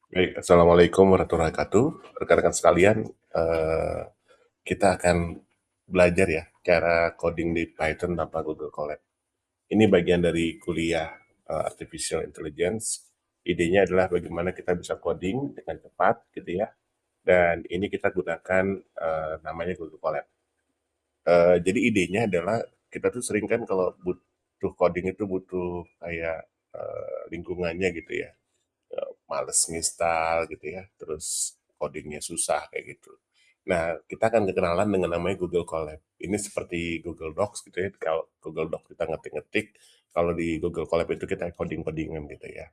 Baik, assalamualaikum warahmatullahi wabarakatuh. Rekan-rekan sekalian, kita akan belajar ya cara coding di Python tanpa Google Colab. Ini bagian dari kuliah Artificial Intelligence. Idenya adalah bagaimana kita bisa coding dengan cepat, gitu ya. Dan ini kita gunakan namanya Google Colab. Jadi idenya adalah kita tuh sering kan kalau butuh coding itu butuh kayak lingkungannya gitu ya, males nginstal gitu ya, terus codingnya susah kayak gitu. Nah, kita akan kenalan dengan namanya Google Colab. Ini seperti Google Docs gitu ya. Kalau Google Docs kita ngetik-ngetik, kalau di Google Colab itu kita coding-codingan gitu ya.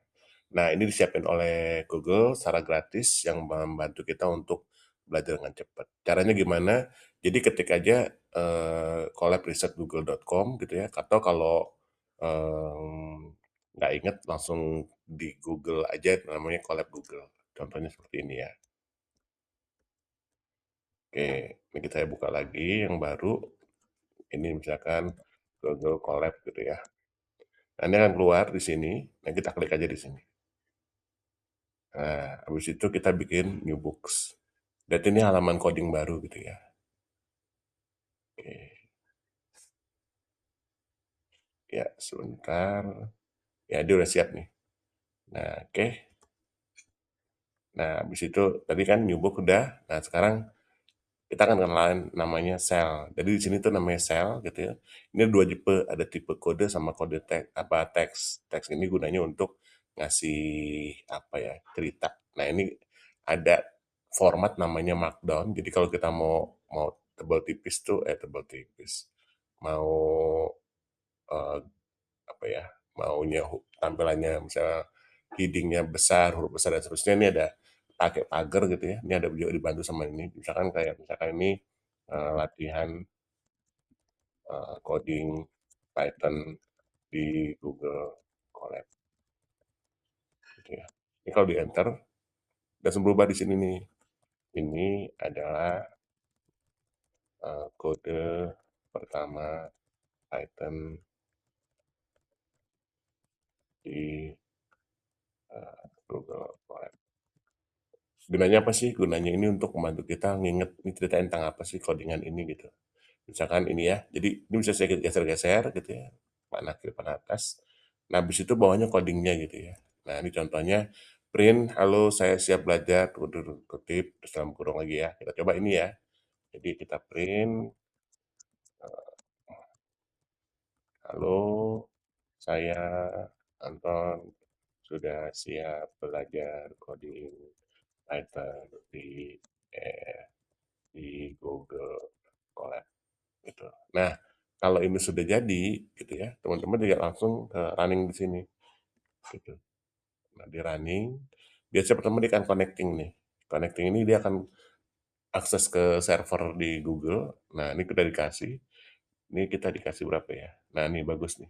Nah, ini disiapin oleh Google secara gratis yang membantu kita untuk belajar dengan cepat. Caranya gimana? Jadi ketik aja collab.research.google.com gitu ya. Atau kalau nggak inget langsung di Google aja namanya Colab Google. Contohnya seperti ini ya. Oke, ini kita buka lagi yang baru. Ini misalkan Google Colab gitu ya. Nah, ini akan keluar di sini. Nah, kita klik aja di sini. Nah, habis itu kita bikin new books. Dan ini halaman coding baru gitu ya. Oke, ya sebentar. Ya, dia udah siap nih. Nah, oke. Nah, habis itu tadi kan new book udah. Nah, sekarang kita akan kenalan namanya cell. Jadi di sini tuh namanya cell gitu ya. Ini dua tipe, ada tipe kode sama kode teks apa teks. Teks ini gunanya untuk ngasih apa ya, cerita. Nah, ini ada format namanya markdown. Jadi kalau kita mau mau tebal tipis tuh tebal tipis. Mau eh, apa ya? Maunya tampilannya misalnya headingnya besar, huruf besar dan seterusnya ini ada pakai pagar gitu ya. Ini ada juga dibantu sama ini. Misalkan ini latihan coding Python di Google Colab gitu ya. Ini kalau di enter dan berubah di sini nih. Ini adalah kode pertama Python di Google Colab. Gunanya apa sih? Gunanya ini untuk membantu kita nginget ini ceritain tentang apa sih codingan ini gitu. Misalkan ini ya, jadi ini bisa saya geser-geser gitu ya, mana kiri mana atas. Nah, habis itu bawahnya codingnya gitu ya. Nah, ini contohnya print, halo saya siap belajar, kutip, terus dalam kurung lagi ya. Kita coba ini ya. Jadi kita print, halo saya Anton sudah siap belajar coding Python eh, di Google Colab gitu. Nah, kalau ini sudah jadi gitu ya, teman-teman juga langsung ke running di sini gitu. Nah, di running biasanya pertama dia akan connecting nih. Connecting ini dia akan akses ke server di Google. Nah, ini kita dikasih. Ini kita dikasih berapa ya? Nah, ini bagus nih.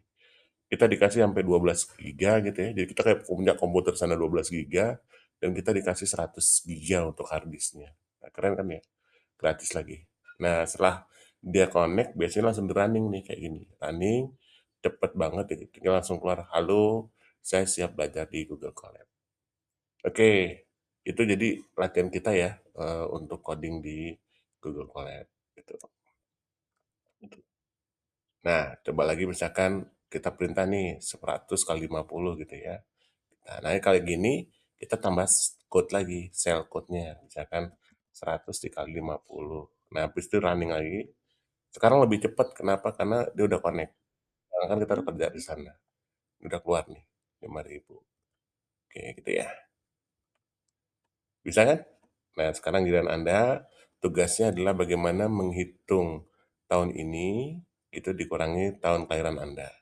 Kita dikasih sampai 12 giga gitu ya. Jadi kita kayak punya komputer sana 12 giga dan kita dikasih 100 giga untuk hard disknya. Nah, keren kan ya? Gratis lagi. Nah, setelah dia connect, biasanya langsung di running nih kayak gini. Running, cepet banget ya. Tinggal langsung keluar, halo, saya siap belajar di Google Colab. Oke, itu jadi latihan kita ya untuk coding di Google Colab. Gitu. Nah, coba lagi misalkan kita perintah nih 100 kali 50 gitu ya. Nah, kali gini kita tambah code lagi, shell code-nya. Misalkan 100 dikali 50. Nah, habis itu running lagi. Sekarang lebih cepat, kenapa? Karena dia udah connect. Sekarang kan kita udah kerja di sana. Udah keluar nih, 5.000. Oke, gitu ya. Bisa kan? Nah, sekarang giliran Anda, tugasnya adalah bagaimana menghitung tahun ini, itu dikurangi tahun kelahiran Anda.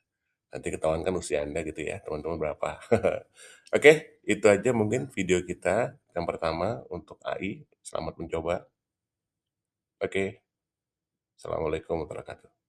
Nanti ketahuan kan usia Anda gitu ya, teman-teman berapa. Oke, itu aja mungkin video kita yang pertama untuk AI. Selamat mencoba. Oke, Assalamualaikum warahmatullahi wabarakatuh.